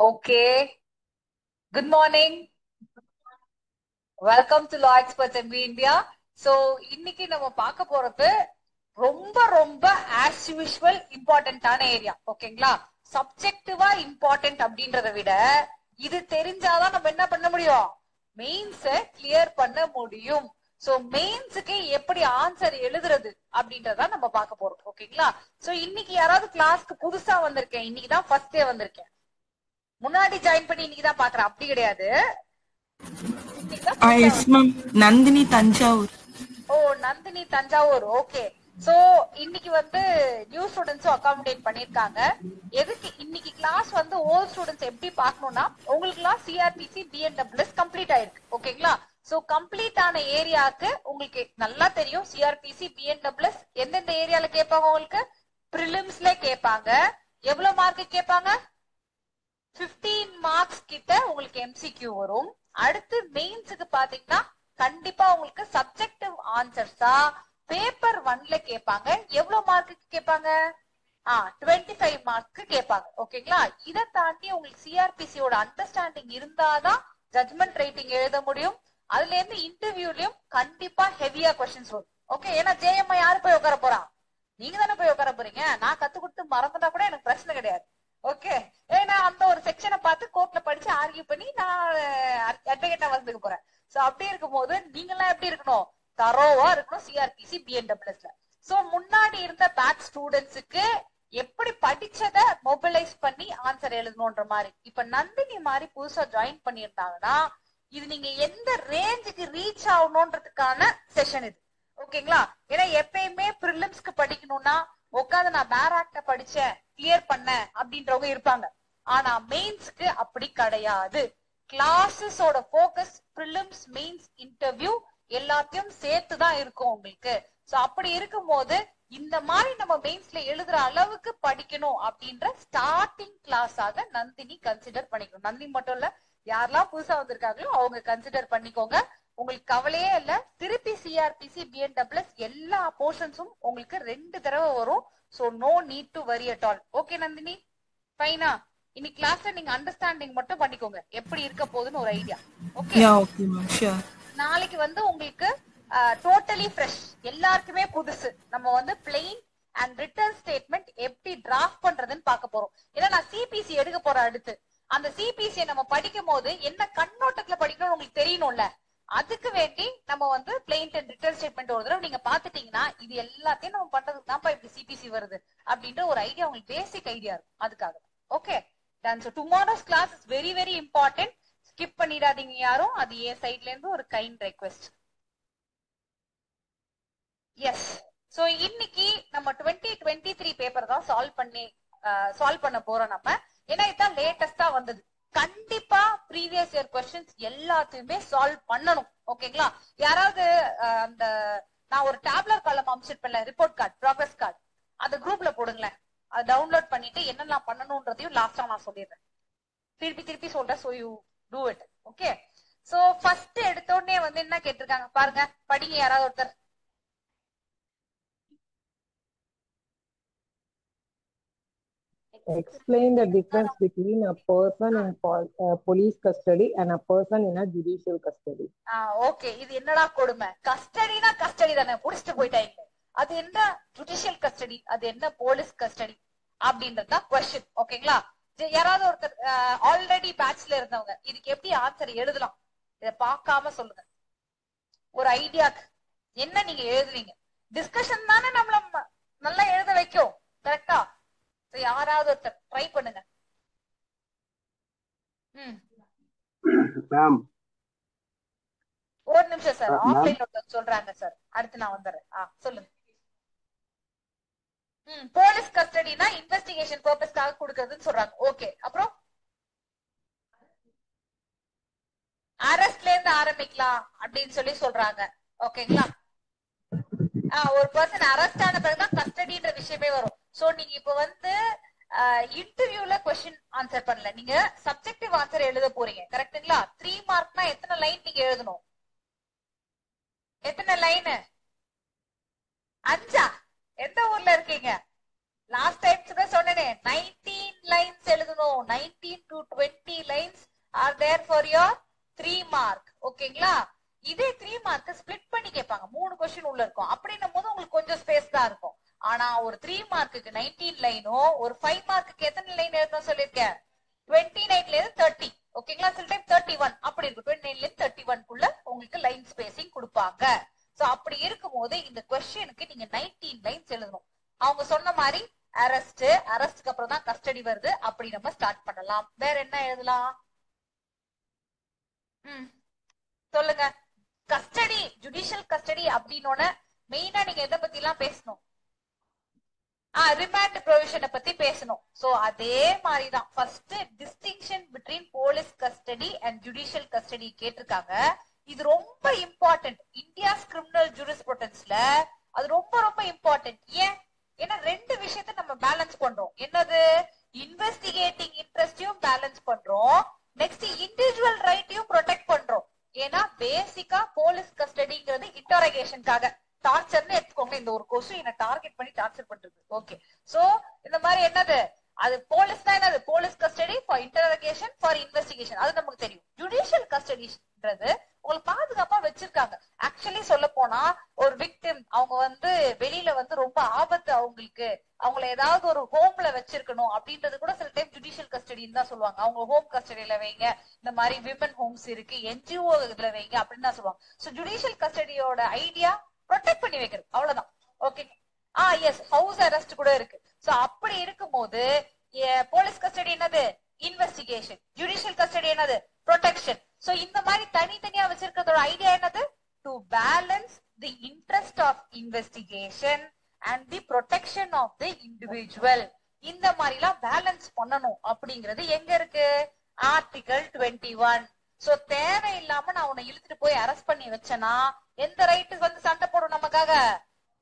Okay. Good morning. Welcome to Law Experts MB India. So, இன்னைக்கு நம்ம பார்க்க போறது ரொம்ப ரொம்ப as usual இம்பார்ட்டன்டான ஏரியா. ஓகேங்களா? சப்ஜெக்டிவா இம்பார்ட்டன்ட் அப்படின்றத விட இது தெரிஞ்சாதான் நம்ம என்ன பண்ண முடியும்? மெயின்ஸ கிளியர் பண்ண முடியும். சோ மெயின்ஸுக்கு எப்படி ஆன்சர் எழுதுறது அப்படின்றத நம்ம பார்க்க போறோம். ஓகேங்களா? சோ இன்னைக்கு யாராவது கிளாஸ்க்கு புதுசா வந்திருக்கேன். இன்னைக்கு தான் ஃபர்ஸ்ட் டே வந்திருக்கேன். முன்னாடி ஜாயின் பண்ணி இன்னைக்கு தான் பாக்குறேன். அப்படி கிடையாது. நந்தினி தஞ்சாவூர். ஓ, நந்தினி தஞ்சாவூர். ஓகே. சோ இன்னைக்கு வந்து நியூ ஸ்டூடெண்ட்ஸும் அகாமடேட் பண்ணிருக்காங்க. எதுக்கு இன்னைக்கு கிளாஸ் வந்து ஓல்ட் ஸ்டூடெண்ட்ஸ் எப்படி பார்க்கணும்னா, உங்களுக்கு எல்லாம் சிஆர்பிசி பிஎன்டபிள்யூஎஸ் கம்ப்ளீட் ஆயிருக்கு. ஓகேங்களா? சோ கம்ப்ளீட் ஆன ஏரியாவுக்கு உங்களுக்கு நல்லா தெரியும். சிஆர்பிசி பிஎன்டபிள்யூஎஸ் எந்தெந்த ஏரியால கேட்பாங்க? உங்களுக்கு பிரிலிம்ஸ்ல கேட்பாங்க. எவ்வளவு மார்க் கேட்பாங்க? 15 மார்க்ஸ் கிட்ட உங்களுக்கு எம்சிக்யூ வரும். அடுத்து மெயின்ஸுக்கு பாத்தீங்கன்னா கண்டிப்பா உங்களுக்கு சப்ஜெக்டிவ் ஆன்சர்ஸா பேப்பர் 1ல கேட்பாங்க. எவ்வளவு மார்க்கு கேட்பாங்க? 25 மார்க்கு கேட்பாங்க. ஓகேங்களா? இதை தாண்டி உங்களுக்கு சிஆர்பிசியோட அண்டர்ஸ்டாண்டிங் இருந்தாதான் ஜட்மெண்ட் ரைட்டிங் எழுத முடியும். அதுல இருந்து இன்டர்வியூலயும் கண்டிப்பா ஹெவியா கொஸ்டின்ஸ் வரும். ஓகே, ஏன்னா ஜேஎம்ஐ யாரு போய் உட்கார போறா? நீங்க தானே போய் உட்கார போறீங்க. நான் கத்து கொடுத்து மறந்துட்டா கூட எனக்கு பிரச்சனை கிடையாது. ஓகே, ஏன்னா அந்த ஒரு செக்ஷனை பார்த்து கோர்ட்ல படிச்சு ஆர்கியூ பண்ணி நான் அட்வொகேட்டா வந்துக்க போறேன். சோ அப்படி இருக்கும் போது நீங்க எல்லாம் எப்படி இருக்கணும்? தரோவா இருக்கணும் சிஆர்பிசி பிஎன்டபிள்யூஎஸ்ல. சோ முன்னாடி இருந்த பேட்ச் ஸ்டூடெண்ட்ஸுக்கு எப்படி படிச்சத மொபிலைஸ் பண்ணி ஆன்சர் எழுதணும்ன்ற மாதிரி இப்ப நந்தினி மாதிரி புதுசா ஜாயின் பண்ணியிருந்தாங்கன்னா இது நீங்க எந்த ரேஞ்சுக்கு ரீச் ஆகணும்ன்றதுக்கான செஷன் இது. ஓகேங்களா? ஏன்னா எப்பயுமே பிரிலிம்ஸ்க்கு படிக்கணும்னா உட்காந்து நான் பேராக்ட படிச்சேன் கிளியர் பண்ண அப்படின்றவங்க இருப்பாங்க. ஆனா மெயின்ஸ்க்கு அப்படி கிடையாது. கிளாஸஸோட போக்கஸ் பிரிலிம்ஸ், மெயின்ஸ், இன்டர்வியூ எல்லாத்தையும் சேர்த்துதான் இருக்கும் உங்களுக்கு. சோ அப்படி இருக்கும் போது இந்த மாதிரி நம்ம மெயின்ஸ்ல எழுதுற அளவுக்கு படிக்கணும் அப்படின்ற ஸ்டார்டிங் கிளாஸாக நந்தினி கன்சிடர் பண்ணிக்கணும். நந்தினி மட்டும் இல்ல, யாரெல்லாம் புதுசா வந்திருக்காங்களோ அவங்க கன்சிடர் பண்ணிக்கோங்க. உங்களுக்கு கவலையே இல்ல. திருப்பி சிஆர்பிசி பிஎன்டபிள்யூஎஸ் எல்லா போர்ஷன்ஸும் உங்களுக்கு 2 தடவை வரும். So no need to worry at all. Okay Nandini, ஃபைனா? இன்னைக்கு கிளாஸ்ல நீங்க அண்டர்ஸ்டாண்டிங் மட்டும் பண்ணிக்கோங்க எப்படி இருக்க போகுதுன்னு ஒரு ஐடியா. ஓகே, நாளைக்கு வந்து உங்களுக்கு டோட்டலி ஃப்ரெஷ், எல்லாருக்குமே புதுசு. நம்ம வந்து பிளெயின் அண்ட் ரிட்டர்ன் ஸ்டேட்மெண்ட் எப்படி டிராஃப்ட் பண்றதுன்னு பார்க்க போறோம். ஏன்னா நான் சிபிசி எடுக்க போறேன் அடுத்து. அந்த சிபிசியை நம்ம படிக்கும் போது என்ன கண்ணோட்டத்துல படிக்கணும்னு உங்களுக்கு தெரியணும்ல. அதுக்கு வேண்டி நம்ம வந்து பிளெயின் அண்ட் ரிட்டர்ன் ஸ்டேட்மெண்ட் ஒரு தடவை நீங்க பாத்துட்டீங்கன்னா இது எல்லாத்தையும் நம்ம பண்றதுக்கு தான்ப்பா இப்படி சிபிசி வருது அப்படின்ற ஒரு ஐடியா உங்களுக்கு பேசிக் ஐடியா இருக்கும். அதுக்காக okay done. So tomorrow's class is very very important. Skip பண்ணிடாதீங்க யாரும். அது என் சைட்ல இருந்து ஒரு கைண்ட் ரெக்வெஸ்ட். எஸ், சோ இன்னைக்கு நம்ம 2023 பேப்பர் தான் சால்வ் பண்ண போறோம் நம்ம. ஏன்னா இதுதான் லேட்டஸ்டா வந்தது. கண்டிப்பா ப்ரீவியஸ் இயர் கொஸ்டின்ஸ் எல்லாத்தையுமே சால்வ் பண்ணணும். ஓகேங்களா? யாராவது அந்த நான் ஒரு டேப்லர் காலம் அமைச்சிருப்பேன்ல, ரிப்போர்ட் கார்டு, ப்ராக்ரஸ் கார்டு, அந்த குரூப்ல போடுங்களேன். அதை டவுன்லோட் பண்ணிட்டு என்னெல்லாம் பண்ணணும்ன்றதையும் லாஸ்டா நான் சொல்லிடுறேன். திருப்பி சொல்றேன். So you do it. Okay, so first எடுத்த உடனே வந்து என்ன கேட்டிருக்காங்க பாருங்க, படிங்க யாராவது ஒருத்தர். Explain the difference between a person in police custody and a person in a judicial custody. Okay, இது என்னடா கொடுமை? கஸ்டடினா கஸ்டடி தானே, புடிச்சிட்டு போயிட்டாங்க. அது என்ன ஜுடிஷியல் கஸ்டடி, அது என்ன போலீஸ் கஸ்டடி அப்படின்றதா கொஸ்டின். ஓகேங்களா? யாராவது ஒருத்தர் ஆல்ரெடி பேட்ச்ல இருந்தவங்க இதுக்கு எப்படி ஆன்சர் எழுதலாம் இத பார்க்காம சொல்லுங்க. ஒரு ஐடியாக்கு என்ன நீங்க எழுதுவீங்க? டிஸ்கஷன் தானே நம்மள நல்லா எழுத வைக்கும். கரெக்டா? யாராவது ஒருத்தர் ட்ரை பண்ணுங்க. ஒரு நிமிஷம் சார், ஆஃப்லைன் ஒருத்தர் சொல்றாங்க சார். அடுத்து நான் வந்துடுறேன். சொல்லுங்க. போலீஸ் கஸ்டடினா இன்வெஸ்டிகேஷன் பர்பஸ்க்காக கொடுக்கிறதுன்னு சொல்றாங்க. ஓகே, அப்புறம் அரெஸ்ட்ல இருந்து ஆரம்பிக்கலாம் அப்படின்னு சொல்லி சொல்றாங்க. ஓகேங்களா? ஒரு பர்சன் அரெஸ்ட் ஆன பிறகுதான் கஸ்டடின்ற விஷயமே வரும். சோ நீங்க இப்ப வந்து இன்டர்வியூல கொஸ்டின் ஆன்சர் பண்ணல, நீங்க சப்ஜெக்டிவ் ஆன்சர் எழுத போறீங்க. கரெக்ட்டுங்களா? 3 மார்க்னா எத்தனை லைன் நீங்க எழுதணும்? எத்தனை லைன்? 5. எந்த ஊர்ல இருக்கீங்க? லாஸ்ட் டைம் சொன்னேனே 19 லைன்ஸ் எழுதணும். 19 to 20 lines are there for your 3 mark. ஓகேங்களா? இதே 3 மார்க் ஸ்பிளிட் பண்ணி கேட்பாங்க. 3 கொஸ்டின் உள்ள இருக்கும். அப்படின்னும் போது உங்களுக்கு கொஞ்சம் ஸ்பேஸ் தான் இருக்கும். ஆனா ஒரு 3 மார்க்குக்கு 19 லைனும் ஒரு 5 மார்க்குக்கு எத்தனை லைன் எழுதணும் சொல்லிருக்கேன்? 29ல இருந்து 30. ஓகேங்களா? சில டைம் 31 அப்படி இருக்கும். 29ல இருந்து 31க்குள்ள உங்களுக்கு லைன் ஸ்பேசிங் கொடுப்பாங்க. சோ அப்படி இருக்கும்போது இந்த கொஸ்டினுக்கு நீங்க 19 லைன்ஸ் எழுதணும். அவங்க சொன்ன மாதிரி அரெஸ்ட்க்கு அப்புறம் தான் கஸ்டடி வருது. அப்படி நம்ம ஸ்டார்ட் பண்ணலாம். வேற என்ன எழுதலாம்? சொல்லுங்க. கஸ்டடி, ஜுடிஷியல் கஸ்டடி அப்படின்னோட மெயினா நீங்க எதை பத்தி எல்லாம் பேசணும்? ரிமாண்ட் ப்ரொவிஷனை பத்தி பேசணும். சோ அதே மாதிரிதான் first distinction between police custody and judicial custody கேட்டிருக்காங்க. இது ரொம்ப இம்பார்ட்டன்ட். இந்தியாஸ் கிரிமினல் ஜூரிஸ்ப்ருடென்ஸ்ல அது ரொம்ப ரொம்ப இம்பார்ட்டன்ட். ஏன்னா ரெண்டு விஷயத்தை நம்ம பேலன்ஸ் பண்றோம். என்னது? இன்வெஸ்டிகேட்டிங் இன்ட்ரெஸ்டையும் பேலன்ஸ் பண்றோம். நெக்ஸ்ட் இண்டிவிஜுவல் ரைட்டையும் ப்ரொடெக்ட் பண்றோம். ஏன்னா பேசிக்கா போலீஸ் கஸ்டடிங்கிறது இன்டரோகேஷனுக்காக, டார்ச்சர்னு எடுத்துக்கோங்க. இந்த ஒரு கொஸ்டின் டார்கெட் பண்ணி டார்ச்சர் பண்றது. ஓகே, சோ இந்த மாதிரி என்னது? அது போலீஸ் தான். என்னது? Police custody for interrogation for investigation. அது நமக்கு தெரியும். ஜுடிஷியல் கஸ்டடின்றது உங்களுக்கு பாதுகாப்பா வச்சிருக்காங்க. ஆக்சுவலி சொல்ல போனா ஒரு விக்டிம் அவங்க வெளியில ரொம்ப ஆபத்து அவங்களுக்கு, அவங்களை ஏதாவது ஒரு ஹோம்ல வச்சிருக்கணும் அப்படின்றது கூட சில டைம் ஜுடிஷியல் கஸ்டடின்னு தான் சொல்லுவாங்க. அவங்க ஹோம் கஸ்டடியில வைங்க, இந்த மாதிரி விமன் ஹோம்ஸ் இருக்கு, என்ஜிஓ இதுல வைங்க அப்படின்னு தான் சொல்லுவாங்க. சோ ஜுடிஷியல் கஸ்டடியோட ஐடியா ப்ரொடெக்ட் பண்ணி வைக்கிறது, அவ்வளவுதான். ஓகே, எஸ், ஹவுஸ் அரெஸ்ட் கூட இருக்கு. சோ அப்படி இருக்கும்போது போலீஸ் கஸ்டடி என்னது? இன்வெஸ்டிகேஷன். ஜுடிஷியல் கஸ்டடி என்னது? ப்ரொடெக்ஷன். சோ இந்த மாதிரி தனித்தனியா வச்சிருக்கிறதோட ஐடியா என்னது? To balance the interest of investigation and the protection of the individual. இந்த மாதிரி எல்லாம் பேலன்ஸ் பண்ணணும் அப்படிங்கிறது எங்க இருக்கு? ஆர்டிகல் 21. சோ தேவையில்லாம நான் உன்னை இழுத்துட்டு போய் அரெஸ்ட் பண்ணி வச்சேனா எந்த ரைட்டு சண்டை போடும் நமக்காக?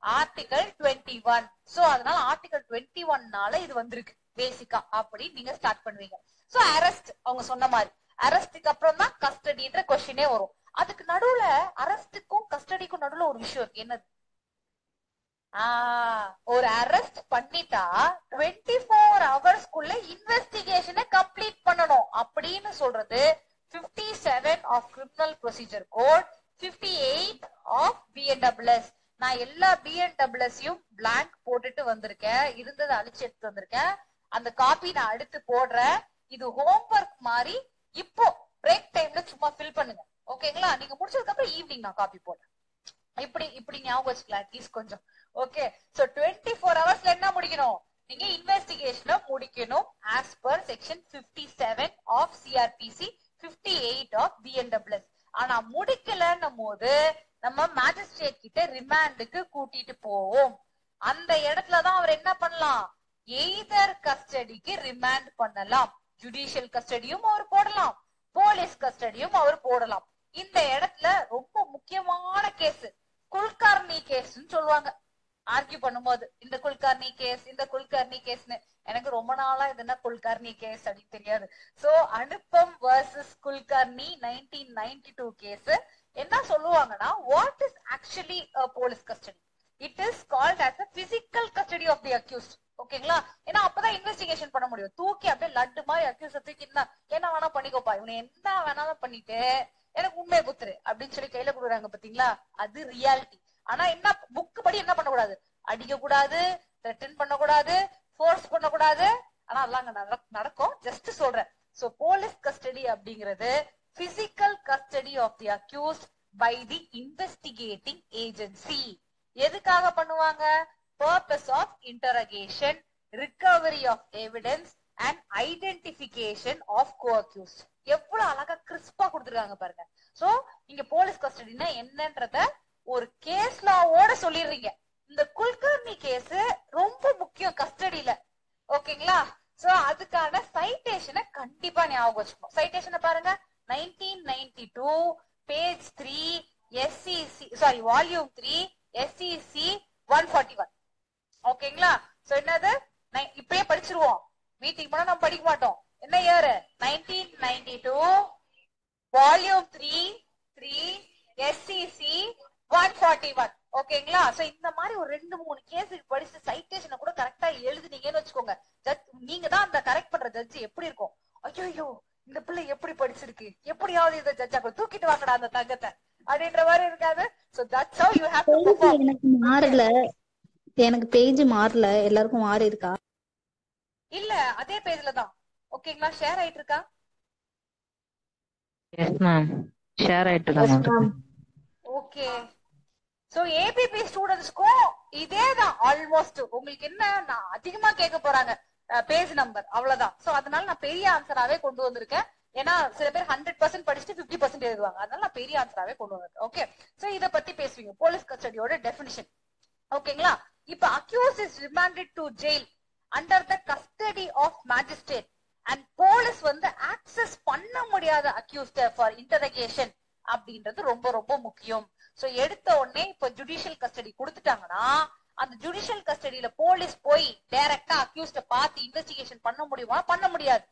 ஆர்டிகல் 21. சோ அதனால ஆர்டிகல் 21னால இது வந்திருக்கு பேசிக்கா. அப்படி நீங்க ஸ்டார்ட் பண்ணுவீங்க. சோ அரெஸ்ட் அவங்க சொன்ன மாதிரி, அரெஸ்டுக்கு அப்புறம் தான் கஸ்டடின்ற கொஸ்டினே வரும். அதுக்கு நடுவுல அரெஸ்டுக்கும் கஸ்டடிக்கும் நடுவுல ஒரு விஷயம் இருக்கு. என்னது? ஒரு அரெஸ்ட் பண்ணிட்டா 24 ஹவர்ஸ்க்குள்ள இன்வெஸ்டிகேஷனை கம்ப்ளீட் பண்ணணும் அப்படின்னு சொல்றது 57 of criminal procedure code, 58 of BNSS. நான் எல்லா BNSSயும் பிளாங்க் போட்டுட்டு வந்திருக்கேன். இருந்ததை அழிச்சு எடுத்து வந்திருக்கேன். அந்த காப்பி நான் அடுத்து போடுறேன். இது ஹோம்ஒர்க் மாதிரி இப்போ பிரேக் டைம்ல சும்மா ஃபில் பண்ணுங்க. ஓகேங்களா? நீங்க முடிச்சதுக்கு அப்புறம் ஈவினிங் நான் காப்பி போடுறேன். இப்படி ஞாபகம் வச்சுக்கலாம் அட்லீஸ்ட் கொஞ்சம். ஓகே, சோ 24 ஹவர்ஸ்ல என்ன முடிக்கணும்? நீங்க இன்வெஸ்டிகேஷனை முடிக்கணும் as per section 57 of CRPC, 58 of BNSS. ஆனா முடிக்கலன்னும் போது நம்ம மேஜிஸ்ட்ரேட் கிட்ட ரிமாண்டுக்கு கூட்டிட்டு போவோம். அந்த இடத்துலதான் அவர் என்ன பண்ணலாம்? எய்தர் கஸ்டடிக்கு ரிமாண்ட் பண்ணலாம். ஜுடிஷியல் கஸ்டடியும் அவர் போடலாம், போலீஸ் கஸ்டடியும் அவர் போடலாம். இந்த இடத்துல ரொம்ப முக்கியமான கேஸ் குல்கர்னி கேஸ்ன்னு சொல்லுவாங்க. ஆர்கியூ பண்ணும்போது இந்த குல்கர்னி கேஸ், இந்த குல்கர்னி கேஸ்னு எனக்கு ரொம்ப நாளா இது என்ன குல்கர்னி கேஸ் அப்படின்னு தெரியாது. So Anupam versus Kulkarni 1992 case என்ன சொல்லுவாங்கன்னா, what is actually police custody? It is called as a physical custody of the accused. ஓகேங்களா? ஏன்னா அப்பதான் இன்வெஸ்டிகேஷன் பண்ண முடியும். தூக்கி அப்படியே லட்டு மாதிரி அக்யூஸ் தூக்கி என்ன வேணா பண்ணிக்கோப்பா, இவனை என்ன வேணாலும் பண்ணிட்டு எனக்கு உண்மையை குத்துரு அப்படின்னு சொல்லி கையில கொடுக்குறாங்க பாத்தீங்களா? அது ரியாலிட்டி. ஆனா என்ன புக் படி என்ன பண்ணக்கூடாது? அடிக்க கூடாது, த்ரெட்டன் பண்ணக்கூடாது, ஃபோர்ஸ் பண்ணக்கூடாது. ஆனா அதெல்லாம் நடக்கும். ஜஸ்ட் சொல்றேன். சோ போலீஸ் கஸ்டடி அப்படிங்கிறது physical custody of the accused by the investigating agency. எதுக்காக பண்ணுவாங்க? Purpose of interrogation, recovery of evidence and identification of co-accused. எவ்வளவு அழகா கிறிஸ்பா கொடுத்துருக்காங்க பாருங்க. சோ இங்க போலீஸ் கஸ்டடினா என்னன்றத ஒரு கேஸ் லாவோட சொல்லிடுறீங்க. இந்த குல்கர்னி கேஸ் ரொம்ப முக்கியம் கஸ்டடியில. ஓகேங்களா? சோ அதுக்கான சைட்டேஷனை கண்டிப்பா ஞாபகம் வச்சுக்கணும். சைட்டேஷனை பாருங்க, 1992 பேஜ் 3 SEC வால்யூம் 3 SEC 141. ஓகேங்களா? சோ என்னது? இப்பயே படிச்சிருவோம். மீட்டிங் போனா நம்ம படிக்க மாட்டோம். என்ன இயர்? 1992 volume 3 SEC 141. ஓகேங்களா? சோ இந்த மாதிரி ஒரு 2-3 கேஸ் படிச்சு சைட்டேஷனை கூட கரெக்டா எழுதுனீங்கன்னு வச்சுக்கோங்க. நீங்க தான் அந்த கரெக்ட் பண்ற ஜட்ஜ் எப்படி இருக்கும், ஐயோ இந்த பிள்ளை எப்படி படிச்சிருக்கு, எப்படியாவது இந்த ஜட்ஜாக்க தூக்கிட்டு வாங்கடா அந்த தங்கத்தை அப்படின்ற மாதிரி இருக்காது. So that's how you have to perform. எனக்கு மாறல, எனக்கு பேஜ் மாறல, எல்லாருக்கும் மாறி இருக்கா? இல்ல அதே பேஜ்ல தான். ஓகேங்களா, ஷேர் ஆயிட்டு இருக்கா? எஸ் மேம், ஷேர் ஆயிட்டு தான். ஓகே. சோ ஏபிபி ஸ்டூடண்ட்ஸ்க்கும் இதேதான் ஆல்மோஸ்ட். உங்களுக்கு என்ன நான் அதிகமா கேட்க போறாங்க பேஜ் நம்பர், அவ்வளவுதான். சோ அதனால நான் பெரிய ஆன்சராவே கொண்டு வந்திருக்கேன். ஏன்னா சில பேர் 100% படிச்சுட்டு 50% எழுதுவாங்க, அதனால நான் பெரிய ஆன்சராவே கொண்டு வந்திருக்கேன். ஓகே, சோ இத பத்தி பேசுவீங்க, போலீஸ் கஸ்டடியோட டெஃபினிஷன். ஓகேங்களா, இப்ப accuse is remanded to jail under the custody of magistrate and police வந்து ஆக்சஸ் பண்ண முடியாத அக்யூஸ்ட் ஃபார் இன்டரகேஷன் அப்படின்றது ரொம்ப ரொம்ப முக்கியம். சோ எடுத்த உடனே இப்ப ஜுடிஷியல் கஸ்டடி கொடுத்துட்டாங்கன்னா அந்த ஜுடிஷியல் கஸ்டடியில போலீஸ் போய் டைரக்டா அக்யூஸ்ட பார்த்து இன்வெஸ்டிகேஷன் பண்ண முடியுமா? பண்ண முடியாது.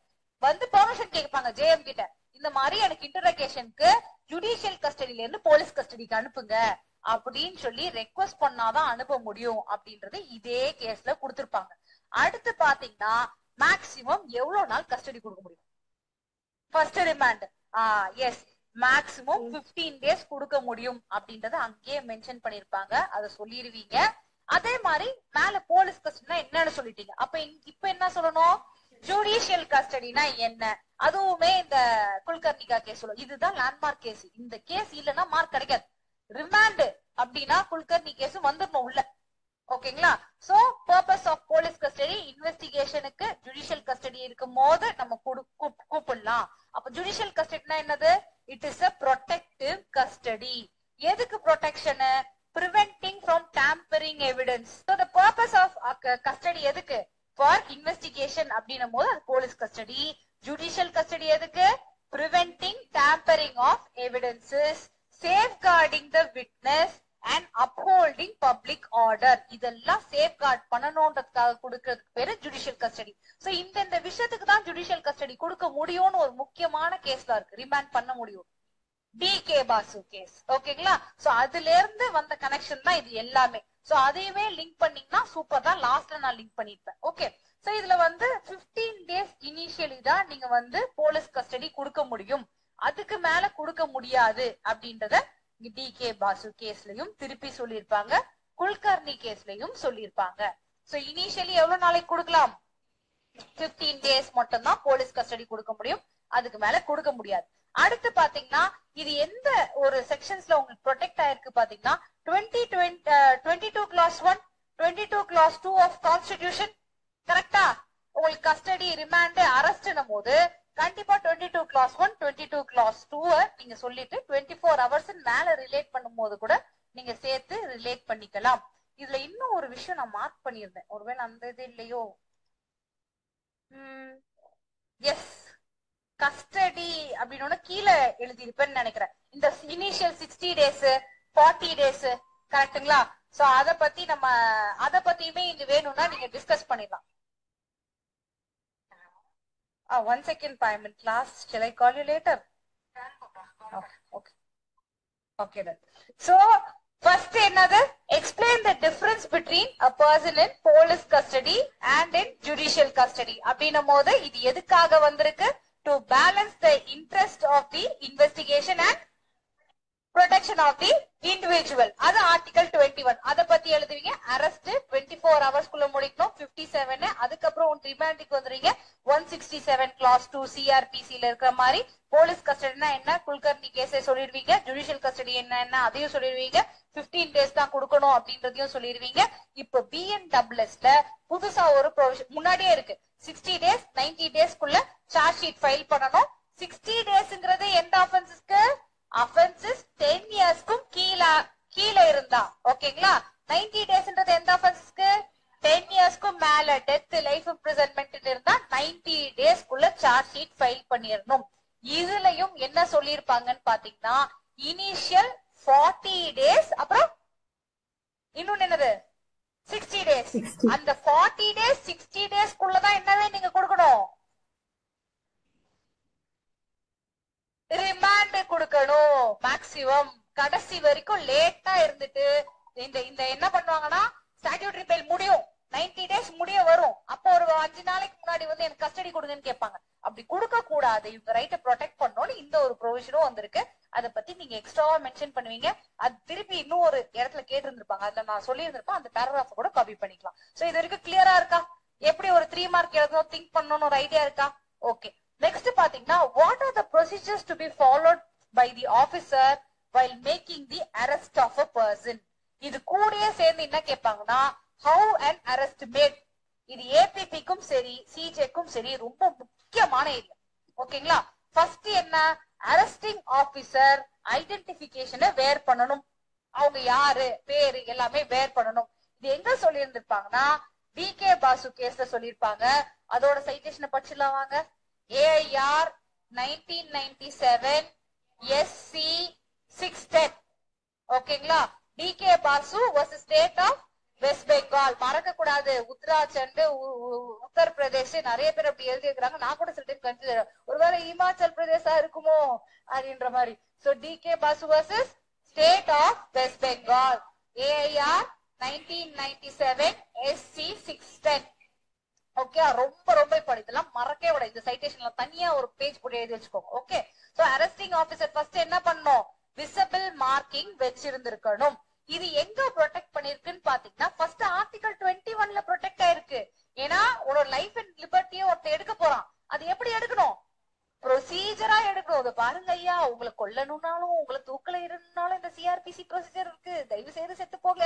வந்து பெர்மிஷன் கேட்பாங்க ஜேஎம் கிட்ட, இந்த மாதிரி எனக்கு இன்டரகேஷனுக்கு ஜுடிஷியல் கஸ்டடியில இருந்து போலீஸ் கஸ்டடிக்கு அனுப்புங்க அப்படின்னு சொல்லி ரெக்வஸ்ட் பண்ணாதான் அனுப்ப முடியும் அப்படின்றது இதே கேஸ்ல கொடுத்திருப்பாங்க. அடுத்து பாத்தீங்கன்னா மேக்சிமம் எவ்வளவு நாள் கஸ்டடி கொடுக்க முடியும்? First remand as maximum 15 days கொடுக்க முடியும் அப்படின்றத அங்கேயே மென்ஷன் பண்ணிருப்பாங்க, அதை சொல்லிடுவீங்க. அதே மாதிரி மேல போலீஸ் கஸ்டடினா என்னன்னு சொல்லிட்டீங்க. அப்ப இப்ப என்ன சொல்லணும்? ஜுடிஷியல் கஸ்டடினா என்ன? அதுவுமே இந்த குல்கர்னிகா கேஸ் சொல்லும். இதுதான் லேண்ட்மார்க் கேஸ். இந்த கேஸ் இல்லைன்னா மார்க் கிடைக்காது. ரிமாண்ட் அப்படின்னா குல்கர்னி கேஸ் வந்துடணும் உள்ள. ஓகேங்களா, so purpose of police custody இன்வெஸ்டிகேஷனுக்கு ஜுடிஷியல் கஸ்டடி இருக்கும் போது நம்ம கூப்பிடலாம். அப்ப ஜுடிஷியல் கஸ்டடினா என்னது? It is a protective custody. எதுக்கு protection? preventing from tampering evidence. So the purpose of custody எதுக்கு? for investigation அப்படின்னும் போது அது போலீஸ் கஸ்டடி. ஜுடிஷியல் கஸ்டடி எதுக்கு? preventing tampering of evidences, safeguarding the witness and upholding public order. இதெல்லாம் safeguard பண்ணணும்ன்றதுக்காக கொடுக்கிறதுக்கு பேரு judicial custody. So இந்த விஷயத்துக்கு தான் ஜுடிஷியல் கஸ்டடி கொடுக்க முடியும்னு ஒரு முக்கியமான கேஸ்ல இருக்கு, ரிமாண்ட் பண்ண முடியும். டிகே பாசு கேஸ். ஓகேங்களா, சோ அதுல இருந்து வந்த கனெக்ஷன் தான் இது எல்லாமே. சோ அதையுமே லிங்க் பண்ணீங்கன்னா சூப்பர் தான். லாஸ்ட்ல நான் லிங்க் பண்ணிருப்பேன். ஓகே, சோ இதுல வந்து 15 டேஸ் இனிஷியலி தான் நீங்க வந்து போலீஸ் கஸ்டடி கொடுக்க முடியும், அதுக்கு மேல கொடுக்க முடியாது அப்படின்றத டிகே பாசு கேஸ்லயும் திருப்பி சொல்லிருப்பாங்க, குல்கர்னி கேஸ்லயும் சொல்லிருப்பாங்க. சோ இனிஷியலி எவ்வளவு நாளைக்கு கொடுக்கலாம்? 15 டேஸ் மட்டும் தான் போலீஸ் கஸ்டடி கொடுக்க முடியும், அதுக்கு மேல கொடுக்க முடியாது. அடுத்து பாத்தீங்கன்னா இது எந்த ஒரு செக்ஷன்ஸ்ல உங்களுக்கு ப்ரொடெக்ட் ஆயிருக்கு பாத்தீங்கன்னா 22 clause 1, 22 clause 2 ஆஃப் கான்ஸ்டிடியூஷன். கரெக்டா? உங்களுக்கு கஸ்டடி, ரிமாண்ட், அரெஸ்ட்னும் போது கண்டிப்பா 22 clause 1, 22 clause 2 நீங்க சொல்லிட்டு 24 hours மேல ரிலேட் பண்ணும் போது கூட நீங்க சேர்த்து ரிலேட் பண்ணிக்கலாம். இதுல இன்னும் ஒரு விஷயம் நான் மார்க் பண்ணிருந்தேன், ஒருவேளை அந்த இது இல்லையோ. எஸ், கஸ்டடி அப்படின்னு கீழே எழுதிருப்பேன்னு நினைக்கிறேன். இந்த இனிஷியல் 60 டேஸ் 40 டேஸ் கரெக்டுங்களா? சோ அத பத்தியுமே இங்க வேணும்னா நீங்க டிஸ்கஸ் பண்ணிடலாம். One second, I'm in class. Shall I call you later? Okay then. So first என்னது? Explain the difference between a person in police custody and in judicial custody. அப்படின்னும் போது இது எதுக்காக வந்திருக்கு? To balance the interest of the investigation and protection of the individual. அது article 21. அத பத்தி எழுதுவீங்க. அரெஸ்ட் 24 hours குள்ள முடிக்கணும் 57. அதுக்கப்புறம் ரிமாண்டுக்கு வந்துருவீங்க 167 clause 2 சிஆர்பிசில இருக்கிற மாதிரி. போலீஸ் கஸ்டடினா என்ன? குல்கர்னி கேஸை சொல்லிடுவீங்க. ஜுடிஷியல் கஸ்டடி என்ன அதையும் சொல்லிடுவீங்க. 15 டேஸ் தான் கொடுக்கணும் அப்படின்றதையும் சொல்லிடுவீங்க. இப்ப பிஎன்டபிள்யூஎஸ்ல புதுசா ஒரு ப்ரொவிஷன் முன்னாடியே இருக்கு. 60 டேஸ் 90 டேஸ்க்குள்ள சார்ஜ் ஷீட் ஃபைல் பண்ணணும். 60 டேஸ்ங்கிறது எந்த ஆஃபென்ஸ்க்கு? ஆஃபென்சஸ் 10 இயர்ஸ்க்கும் கீழே இருந்தா. ஓகேங்களா? 90 டேஸ்ன்றது எந்த ஆஃபென்ஸ்க்கு? 10 இயர்ஸ்க்கும் மேல டெத், லைஃப் இம்ப்ரிசன்மெண்ட் இருந்தா 90 டேஸ்க்குள்ள சார்ஜ் ஷீட் ஃபைல் பண்ணிடணும். இதுலயும் என்ன சொல்லிருப்பாங்கன்னு பாத்தீங்கன்னா இனிஷியல் 40 டேஸ், அப்புறம் இன்னொன்னு என்னது 60 டேஸ். அந்த 40 டேஸ் 60 டேஸ்க்குள்ளதான் என்னவே நீங்க கொடுக்கணும்? ரிமாண்ட் கொடுக்கணும். மேக்சிமம் கடைசி வரைக்கும் லேட்டா இருந்துட்டு இந்த என்ன பண்ணுவாங்கன்னா ஸ்டாட்யூட்டரி பெயில் முடியும் 90 டேஸ் முடிய வரும். அப்போ ஒரு 5 நாளைக்கு முன்னாடி முன்னாடி வந்து எனக்கு கஸ்டடி கொடுங்கன்னு கேட்பாங்க. அப்படி கொடுக்க கூடாது, இவங்க ரைட்டை ப்ரொடெக்ட் பண்ணணும்னு இந்த ஒரு ப்ரொவிஷனும் வந்திருக்கு. அதை பத்தி நீங்க எக்ஸ்ட்ராவா மென்ஷன் பண்ணுவீங்க. அது திருப்பி இன்னும் ஒரு இடத்துல கேட்டு இருந்திருப்பாங்க, அதுல நான் சொல்லி இருந்திருப்பேன், அந்த பேராகிராஃப் கூட காப்பி பண்ணிக்கலாம். சோ இது வரைக்கும் கிளியரா இருக்கா? எப்படி ஒரு 3 மார்க் எழுதணும், திங்க் பண்ணணும்னு ஒரு ஐடியா இருக்கா? ஓகே. நெக்ஸ்ட் பாத்தீங்கன்னா, what are the procedures to be followed by the officer while making the arrest of a person? இது கூடயே சேர்ந்து என்ன கேட்பாங்கன்னா, how an arrest made. இது ஏபிபிக்கும் சரி சிஜேக்கும் சரி ரொம்ப முக்கியமான ஏரியா. ஓகேங்களா? ஃபர்ஸ்ட் என்ன, அரெஸ்டிங் ஆபீசர் ஐடென்டிபிகேஷனை வேர் பண்ணணும். அவங்க யாரு, பேரு எல்லாமே வேர் பண்ணணும். இது எங்க சொல்லி இருந்திருப்பாங்கன்னா, டிகே பாசு கேஸ்ல சொல்லியிருப்பாங்க. அதோட சைட்டேஷனை படிச்சுலாம் வாங்க. AIR 1997 SC 610. ஓகேங்களா? D K Basu was state of West Bengal. மறக்க கூடாது. உத்தராச்சண்ட், உத்தரப்பிரதேஷ் நிறைய பேர் அப்படி எழுதி இருக்கிறாங்க. நான் கூட சில டைம் கன்ஃபியூஸ், ஒருவேளை இமாச்சல் பிரதேசா இருக்குமோ அப்படின்ற மாதிரி. So D K Basu versus state of West Bengal. AIR 1997 SC 610. Okay, ரொம்ப ரொம்ப படிக்கலாம், மறக்கவே விட. இந்த சைட்டேஷன்ல தனியா ஒரு பேஜ் போட்டு எழுதி வச்சுக்கோங்க. Okay. So arresting officer first என்ன பண்ணணும், விசிபிள் மார்க்கிங் வச்சிருந்திருக்கணும். இது எங்க ப்ரொடெக்ட் பண்ணிருக்குன்னு பாத்தீங்கன்னா, ஃபர்ஸ்ட் ஆர்டிகல் 21ல ப்ரொடெக்ட் ஆயிருக்கு. ஏன்னா உன்னோட லைஃப் அண்ட் லிபர்ட்டியை ஒருத்த எடுக்க போறான். அது எப்படி எடுக்கணும், ப்ரொசீஜரா எடுக்கணும். அது பாருங்க ஐயா, உங்களை கொல்லணும்னாலும் உங்களை தூக்கல இருந்தாலும் இந்த சிஆர்பிசி ப்ரொசீஜர் இருக்கு, தயவு செய்து செத்து போங்க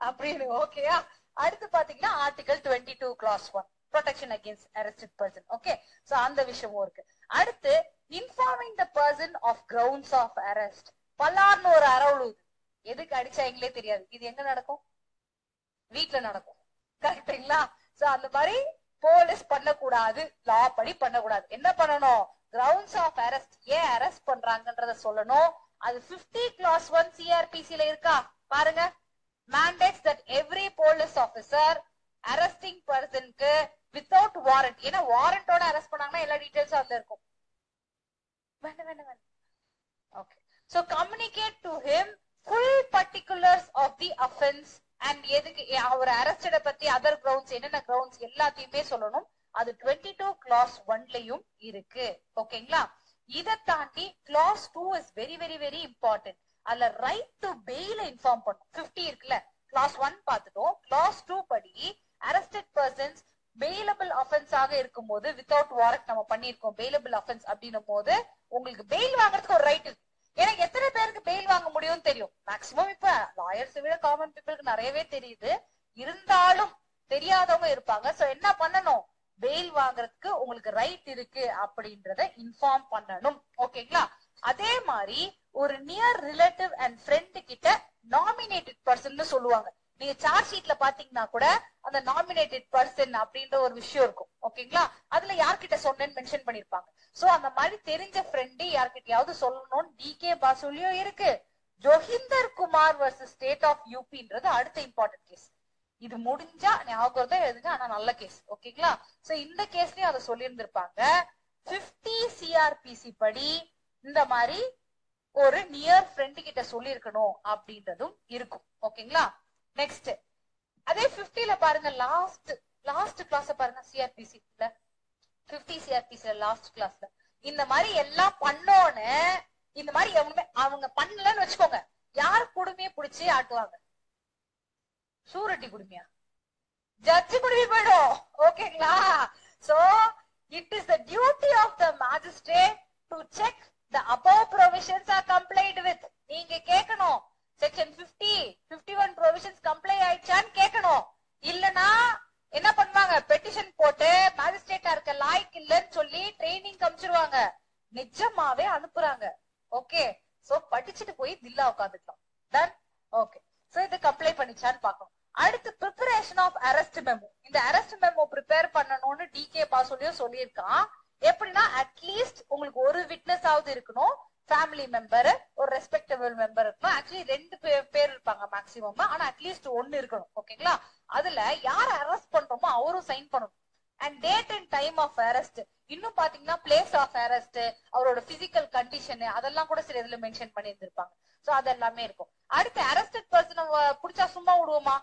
அப்படின்னு. ஓகேயா? அடுத்து பாத்தீங்கன்னா article 22 clause 1 protection against arrested person. Okay. So அந்த விஷயமும் இருக்கு. அடுத்து informing the person of grounds of arrest. பல்லார்னு ஒரு அரவுழுது, எதுக்கு அடிச்சாங்களே தெரியாது. இது எங்க நடக்கும், வீட்டுல நடக்கும். கரெக்டுங்களா? சோ அந்த மாதிரி போலீஸ் பண்ணக்கூடாது, லா படி பண்ணக்கூடாது. என்ன பண்ணணும், கிரவுண்ட்ஸ் ஆஃப் அரெஸ்ட், ஏன் அரெஸ்ட் பண்றாங்கன்றத சொல்லணும். அது 50 clause 1 சிஆர்பிசில இருக்கா பாருங்க. mandates that every police officer arresting personக்கு without warrant, ஏன்னா வாரண்டோட அரெஸ்ட் பண்ணாங்கன்னா எல்லா டீடைல்ஸும் அதுல இருக்கும். வேண்டாம். Okay. So communicate to him full particulars of the offense and எதுக்கு அவர் அரெஸ்டட பத்தி, அதர் கிரவுண்ட்ஸ் என்னென்ன கிரவுண்ட்ஸ் எல்லாத்தையுமே சொல்லணும். அது 22 clause 1லயும் இருக்கு. ஓகேங்களா? இதை தாண்டி clause 2 is very very very important. அதுல ரைட் டு பெயில இன்ஃபார்ம் பண்ணும். 50 இருக்குல்ல, clause 1 பார்த்துட்டோம். clause 2 படி arrested persons பெயிலபிள் அஃபென்ஸ் ஆக இருக்கும் போது, வித்தவுட் வாரண்ட் நம்ம பண்ணிருக்கோம், பெயிலபிள் அஃபென்ஸ் அப்படின்னும் போது உங்களுக்கு பெயில் வாங்குறதுக்கு ஒரு ரைட் இருக்கு. ஏன்னா எத்தனை பேருக்கு பெயில் வாங்க முடியும்னு தெரியும். மேக்சிமம் இப்ப லாயர்ஸ் விட காமன் பீப்புளுக்கு நிறையவே தெரியுது, இருந்தாலும் தெரியாதவங்க இருப்பாங்க. சோ என்ன பண்ணணும், பெயில் வாங்குறதுக்கு உங்களுக்கு ரைட் இருக்கு அப்படின்றத இன்ஃபார்ம் பண்ணணும். ஓகேங்களா? அதே மாதிரி ஒரு நியர் ரிலேட்டிவ் அண்ட் ஃப்ரெண்ட் கிட்ட நாமினேட்டட் பர்சன் சொல்லுவாங்க. நீங்க சார்ஜ் ஷீட்ல பாத்தீங்கன்னா கூட அந்த நாமினேட்டட் பர்சன் அப்படின்ற ஒரு விஷயம் இருக்கும். ஓகேங்களா? அதுல யார்கிட்ட சொன்னேன்னு மென்ஷன் பண்ணிருப்பாங்க. சோ அந்த மாதிரி தெரிஞ்ச ஃப்ரெண்டு யார்கிட்டயாவது சொல்லணும்னு டிகே பாசுலயும் இருக்கு. ஜோஹிந்தர் குமார் வர்சஸ் ஸ்டேட் ஆஃப் யூபின்றது அடுத்த இம்பார்ட்டன்ட் கேஸ். இது முடிஞ்சா ஞாபகம் தான் எழுதுங்க, ஆனா நல்ல கேஸ். ஓகேங்களா? சோ இந்த கேஸ்லயும் அதை சொல்லி இருந்திருப்பாங்க. 50 சிஆர்பிசி படி இந்த மாதிரி ஒரு நியர் ஃப்ரெண்டு கிட்ட சொல்லி இருக்கணும் அப்படின்றதும் இருக்கும். ஓகேங்களா? நெக்ஸ்ட் அதே 50ல பாருங்க, லாஸ்ட் கிளாஸ் பாருங்க, சிஆர்பிசி 50 சிஆர்பிசி லாஸ்ட் கிளாஸ்ல இந்த மாதிரி எல்லாம் பண்ணோன்னு, இந்த மாதிரி அவங்க பண்ணலன்னு வச்சுக்கோங்க, யார் குடுமையை பிடிச்சி ஆட்டுவாங்க, சூரட்டி குடுமையா, ஜட்ஜு குடுமி போயிடும். ஓகேங்களா? So it is the duty of the magistrate to check the above provisions are complied with. நீங்க கேட்கணும், செக்ஷன் 50, 51 provisions கம்ப்ளை ஆயிடுச்சான்னு கேட்கணும். இல்லனா என்ன பண்ணுவாங்க, பெட்டிஷன் போட்டு மேஜிஸ்ட்ரேட்டா இருக்க லாய்க்கு இல்லன்னு சொல்லி ட்ரைனிங் காமிச்சிருவாங்க. நிஜமாவே அனுப்புறாங்க. ஓகே. சோ படிச்சுட்டு போய் தில்லா உட்காந்துக்கலாம். டன். ஓகே. சோ இது கம்ப்ளை பண்ணிச்சான்னு பாக்கணும். அடுத்து பிரிப்பரேஷன் ஆஃப் அரெஸ்ட் மெமோ. இந்த அரெஸ்ட் மெமோ ப்ரிப்பேர் பண்ணணும்னு டிகே பாசோலியும் சொல்லியிருக்கான். எப்படின்னா அட்லீஸ்ட் உங்களுக்கு ஒரு விட்னஸ் ஆவது இருக்கணும், ஃபேமிலி மெம்பர், ஒரு ரெஸ்பெக்டபிள் மெம்பர் இருக்கணும். ஆக்சுவலி 2 பேர் இருப்பாங்க மேக்சிமம், ஆனா அட்லீஸ்ட் 1 இருக்கணும். ஓகேங்களா? அதுல யார அரெஸ்ட் பண்றோமோ அவரும் சைன் பண்ணணும். And date and time of arrest, இன்னும் பாத்தீங்கன்னா பிளேஸ் ஆஃப் அரெஸ்ட், அவரோட பிசிக்கல் கண்டிஷன், அதெல்லாம் கூட சில இதுல மென்ஷன் பண்ணி இருந்திருப்பாங்க. சோ அதெல்லாமே இருக்கும். அடுத்து அரெஸ்டட் பர்சன் பிடிச்சா சும்மா விடுவோமா?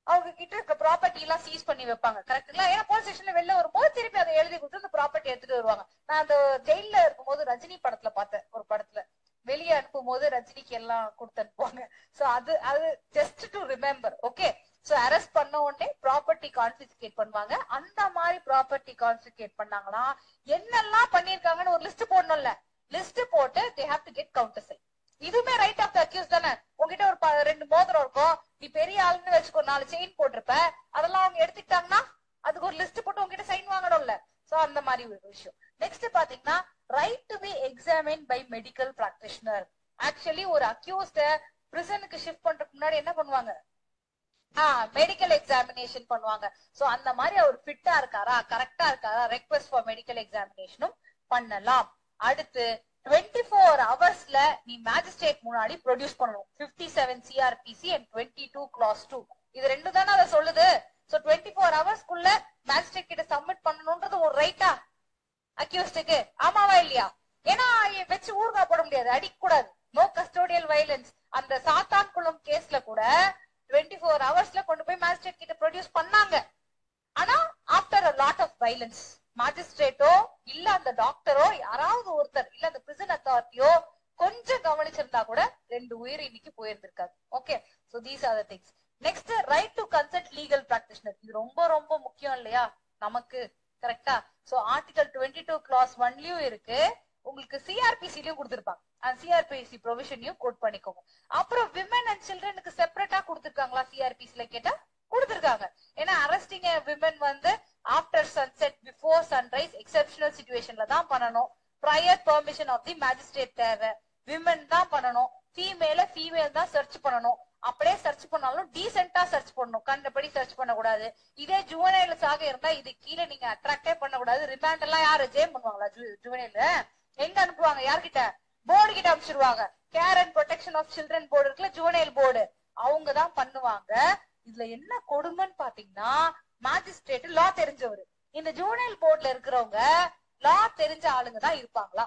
அவங்க கிட்ட இருக்க ப்ராப்பர்ட்டி எல்லாம் சீஸ் பண்ணி வைப்பாங்க. கரெக்டுங்களா? ஏன்னா போலீஸ் ஸ்டேஷன்ல வெளில வரும்போது திருப்பி அதை எழுதி கொடுத்து அந்த ப்ராப்பர்ட்டி எடுத்துட்டு வருவாங்க. நான் அந்த ஜெயில இருக்கும்போது ரஜினி படத்துல பார்த்தேன். ஒரு படத்துல வெளியே அனுப்பும் போது ரஜினிக்கு எல்லாம் கொடுத்து அனுப்புவாங்க. சோ அது அது just to remember. Okay, so arrest பண்ண உடனே ப்ராப்பர்ட்டி கான்ஃபிஸ்கேட் பண்ணுவாங்க. அந்த மாதிரி ப்ராப்பர்ட்டி கான்ஃபிஸ்கேட் பண்ணாங்கன்னா என்னெல்லாம் பண்ணிருக்காங்கன்னு ஒரு லிஸ்ட் போடணும்ல. லிஸ்ட் போட்டு they have to get countersign. இதுவுமே ரைட் ஆஃப் த அக்யூஸ் தானே. உங்ககிட்ட ஒரு 2 மோதிரம் இருக்கும், நீ பெரிய ஆளுன்னு வச்சுக்கோ, 4 செயின் போட்டிருப்ப, அதெல்லாம் அவங்க எடுத்துக்கிட்டாங்கன்னா அதுக்கு ஒரு லிஸ்ட் போட்டு உங்ககிட்ட சைன் வாங்கணும்ல. சோ அந்த மாதிரி ஒரு விஷயம். நெக்ஸ்ட் பாத்தீங்கன்னா right to be examine by medical practitioner. Actually ஒரு அக்யூஸ்ட பிரிசனுக்கு ஷிஃப்ட் பண்றதுக்கு முன்னாடி என்ன பண்ணுவாங்க? மெடிக்கல் எக்ஸாமினேஷன் பண்ணுவாங்க. சோ அந்த மாதிரி அவர் ஃபிட்டா இருக்காரா, கரெக்டா இருக்காரா, ரெக்வெஸ்ட் ஃபார் மெடிக்கல் எக்ஸாமினேஷனும் பண்ணலாம். அடுத்து 24 ஹவர்ஸ்ல நீ மேஜிஸ்ட்ரேட் முன்னாடி ப்ரொடியூஸ் பண்ணணும். 57 CRPC and 22 clause 2 இது ரெண்டு தானே அதை சொல்லுது. சோ 24 ஹவர்ஸ்க்குள்ள மேஜிஸ்ட்ரேட் கிட்ட சப்மிட் பண்ணணும்ன்றது ஒரு ரைட்டா அக்யூஸ்டுக்கு? ஆமாவா இல்லையா? ஏன்னா வச்சு ஊர்கா போட முடியாது, அடிக்க கூடாது. No custodial violence. அந்த சாத்தான்குளம் கேஸ்ல கூட 24 ஹவர்ஸ்ல கொண்டு போய் மேஜிஸ்ட்ரேட் கிட்ட ப்ரொடியூஸ் பண்ணாங்க. ஆனா after a lot of violence மேஜிஸ்ட்ரேட்டோ இல்ல அந்த டாக்டரோ யாராவது ஒருத்தர் இல்ல அந்த பிரிசன் அத்தாரிட்டியோ கொஞ்சம் கவனிச்சிருந்தா கூட 2 உயிர் இன்னைக்கு போயிருந்திருக்காது. Okay, so these are the things. Next right to consult legal practitioner. இது ரொம்ப ரொம்ப முக்கியம் இல்லையா நமக்கு? கரெக்டா? சோ ஆர்டிகல் 22 clause 1லயும் இருக்கு, உங்களுக்கு சிஆர்பிசிலயும் கொடுத்திருப்பாங்க. அந்த சிஆர்பிசி ப்ரொவிஷனையும் கோட் பண்ணிக்கோங்க. அப்புறம் விமன் அண்ட் சில்ட்ரனுக்கு செப்பரேட்டா கொடுத்திருக்காங்களா சிஆர்பிசில கேட்டா? கொடுத்திருக்காங்க. ஏன்னா அரெஸ்டிங் விமன் வந்து after sunset before sunrise exceptional சிச்சுவேஷன்ல தான் பண்ணணும். Prior permission of the magistrate தேவை. விமன் தான் பண்ணணும். ஃபீமேல் தான் சர்ச் பண்ணணும். அப்படியே சர்ச் பண்ணாலும் டீசென்டா சர்ச் பண்ணணும், கண்டபடி சர்ச் பண்ண கூடாது. இதே ஜுவனைல்ஸாக இருந்தா இது கீழே நீங்க அட்ராக்டே பண்ண கூடாது. ரிமாண்ட் எல்லாம் யாரு ஜெயம் பண்ணுவாங்களா? ஜுவனைல் எங்க அனுப்புவாங்க? யார்கிட்ட? போர்டு கிட்ட அனுப்பிச்சிருவாங்க. Care and protection of children board இருக்குல்ல, ஜுவனைல் போர்டு, அவங்கதான் பண்ணுவாங்க. இதுல என்ன கொடுமைன்னு பாத்தீங்கன்னா மேஜிஸ்ட்ரேட் லா தெரிஞ்சவரு. இந்த ஜுவனைல் போர்ட்ல இருக்கிறவங்க லா தெரிஞ்ச ஆளுங்க தான் இருப்பாங்களா?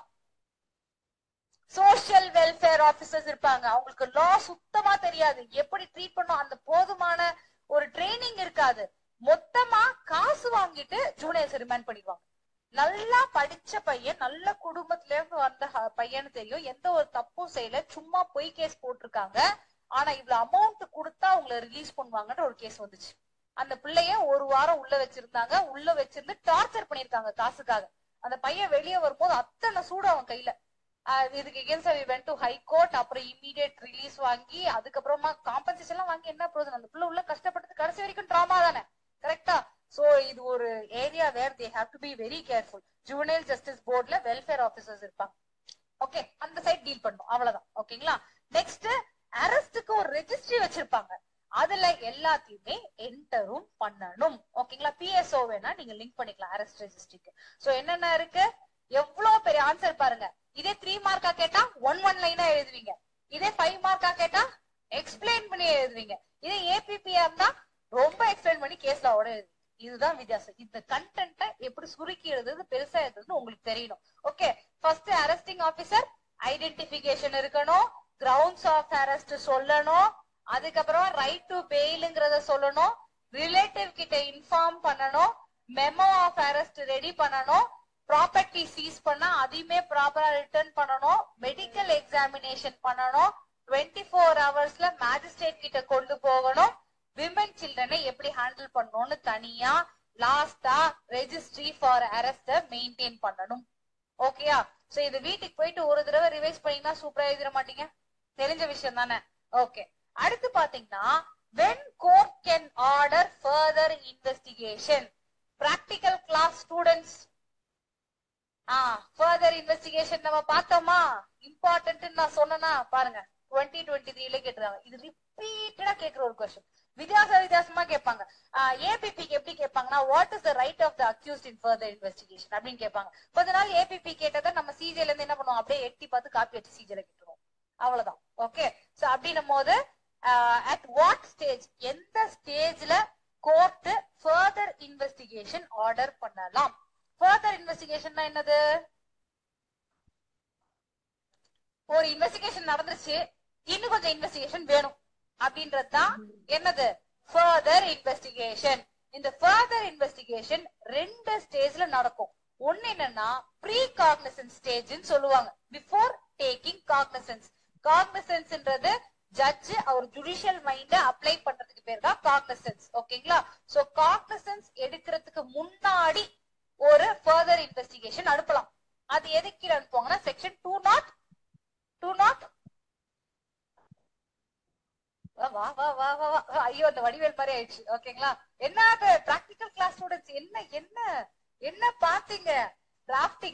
சோசியல் வெல்ஃபேர் ஆபீசர்ஸ் இருப்பாங்க, அவங்களுக்கு லா சுத்தமா தெரியாது, எப்படி ட்ரீட் பண்ணும் அந்த போதுமான ஒரு ட்ரைனிங் இருக்காது. மொத்தமா காசு வாங்கிட்டு ஜூனியர்ஸ் ரிமாண்ட் பண்ணிடுவாங்க. நல்லா படிச்ச பையன், நல்ல குடும்பத்துல இருந்து வந்த பையன்னு தெரியும், எந்த ஒரு தப்பும் செய்யல, சும்மா பொய் கேஸ் போட்டிருக்காங்க. ஆனா இவ்வளவு அமௌண்ட் கொடுத்தா அவங்களை ரிலீஸ் பண்ணுவாங்கன்ற ஒரு கேஸ் வந்துச்சு. அந்த பிள்ளைய 1 வாரம் உள்ள வச்சிருந்தாங்க. உள்ள வச்சிருந்து டார்ச்சர் பண்ணிருக்காங்க காசுக்காக. அந்த பையன் வெளியே வரும்போது அத்தனை சூடு அவன் கையில. இதுக்கு against we went to high court. அப்புறம் இமீடியட் ரிலீஸ் வாங்கி அதுக்கப்புறமா காம்பன்சேஷன் எல்லாம் வாங்கி என்ன ப்ரோஜனம்? அந்த பிள்ளை உள்ள கஷ்டப்பட்டது கடைசி வரைக்கும் டிராமா தானே. கரெக்டா? சோ இது ஒரு area where they have to be very careful. Juvenile justice போர்ட்ல வெல்ஃபேர் ஆபீசர்ஸ் இருப்பாங்க. ஓகே, அந்த சைட் டீல் பண்ணும், அவ்வளவுதான். ஓகேங்களா? நெக்ஸ்ட் அரெஸ்டுக்கு ஒரு ரெஜிஸ்ட்ரி வச்சிருப்பாங்க. அதுல எல்லாத்தையுமே என்டரும் பண்ணணும். ஓகேங்களா? பிஎஸ்ஓ வேணா நீங்க லிங்க் பண்ணிக்கலாம் அரெஸ்ட் ரெஜிஸ்ட்ரிக்கு. சோ என்னென்ன இருக்கு? எவ்வளவு பெரிய ஆன்சர் பாருங்க. இதே 3 மார்க்கா கேட்டா 1 லைனா எழுதுவீங்க. இதே 5 மார்க்கா கேட்டா எக்ஸ்பிளைன் பண்ணி எழுதுவீங்க. இதே ஏபிபியா இருந்தா ரொம்ப எக்ஸ்பிளைன் பண்ணி கேஸ்ல ஓட எழுதுவீங்க. இதுதான் வித்தியாசம். இந்த கண்டென்ட்டை எப்படி சுருக்கி எழுதுறது, பெருசா எழுதுறது உங்களுக்கு தெரியணும். Okay, first arresting officer identification இருக்கணும், கிரவுண்ட்ஸ் ஆஃப் அரெஸ்ட் சொல்லணும், அதுக்கப்புறம் ரைட் டு பெயிலுங்கிறத சொல்லணும், ரிலேட்டிவ் கிட்ட இன்ஃபார்ம் பண்ணணும், மெமோ ஆஃப் அரெஸ்ட் ரெடி பண்ணணும், ப்ராப்பர்ட்டி சீஸ் பண்ணா அதையுமே ப்ராப்பரா ரிட்டர்ன் பண்ணணும், மெடிக்கல் எக்ஸாமினேஷன் பண்ணணும், 24 ஹவர்ஸ்ல மேஜிஸ்ட்ரேட் கிட்ட கொண்டு போகணும், விமன் சில்ட்ரனை எப்படி ஹேண்டில் பண்ணணும்னு தனியா, லாஸ்டா ரெஜிஸ்ட்ரி ஃபார் அரெஸ்ட மெயின்டைன் பண்ணணும். ஓகேயா? சோ இது வீட்டுக்கு போயிட்டு ஒரு தடவை ரிவைஸ் பண்ணீங்கன்னா சூப்பரா எழுதிட மாட்டீங்க, தெரிஞ்ச விஷயம் தானே. ஓகே, அடுத்து பாத்தீங்கன்னா when court can order further investigation. practical class students, further investigation நம்ம பார்த்தோமா? இம்பார்ட்டன்ட் நான் சொன்னேன்னா பாருங்க 2023ல கேட்டுறாங்க. இது ரிப்பீட்டடா கேக்குற ஒரு क्वेश्चन. வித்தியாசமா கேட்பாங்க. ஏபிபிக்கு எப்படி கேட்பாங்கன்னா what is the right of the accused in further investigation அப்படின்னு கேட்பாங்க. கொஞ்ச நாள் ஏபிபி கேட்டதை நம்ம சிஜேல இருந்து என்ன பண்ணுவோம், அப்படியே எட்டி பார்த்து காப்பி அடிச்சு சிஜேல கேட்டுருவோம், அவ்வளவுதான். ஓகே, சோ அப்படின்னும் போது அட் வாட் ஸ்டேஜ், எந்த ஸ்டேஜ்ல கோர்ட் ஃபர்தர் இன்வெஸ்டிகேஷன் ஆர்டர் பண்ணலாம்? ஃபர்தர் இன்வெஸ்டிகேஷன் என்னது? ஒரு இன்வெஸ்டிகேஷன் நடந்துச்சு, இன்னும் கொஞ்சம் இன்வெஸ்டிகேஷன் வேணும் அப்படின்றதுதான் என்னது ஃபர்தர் இன்வெஸ்டிகேஷன். இந்த ஃபர்தர் இன்வெஸ்டிகேஷன் 2 ஸ்டேஜ்ல நடக்கும். ஒன்னு என்னன்னா ப்ரீ காக்னிசன்ஸ் ஸ்டேஜ்னு சொல்லுவாங்க, பிஃபோர் டேக்கிங் காக்னிசன்ஸ். காக்னிசன்ஸ்ன்றது ஜட்ஜ் அவர் ஜுடிஷியல் மைண்ட அப்ளை பண்றதுக்கு பேர் தான் காக்னிசன்ஸ். ஓகேங்களா? சோ காக்னிசன்ஸ் எடுக்கிறதுக்கு முன்னாடி ஒரு ஃபர்தர் இன்வெஸ்டிகேஷன் அனுப்பலாம். அது எதுக்கு அனுப்புவாங்கன்னா செக்ஷன் 202 வா வா வா வா வா. ஐயோ அந்த வடிவேல் மாதிரி ஆயிடுச்சு. ஓகேங்களா? என்ன பிராக்டிகல் கிளாஸ் ஸ்டூடெண்ட்ஸ் என்ன என்ன என்ன பாத்தீங்க? டிராஃப்டிங்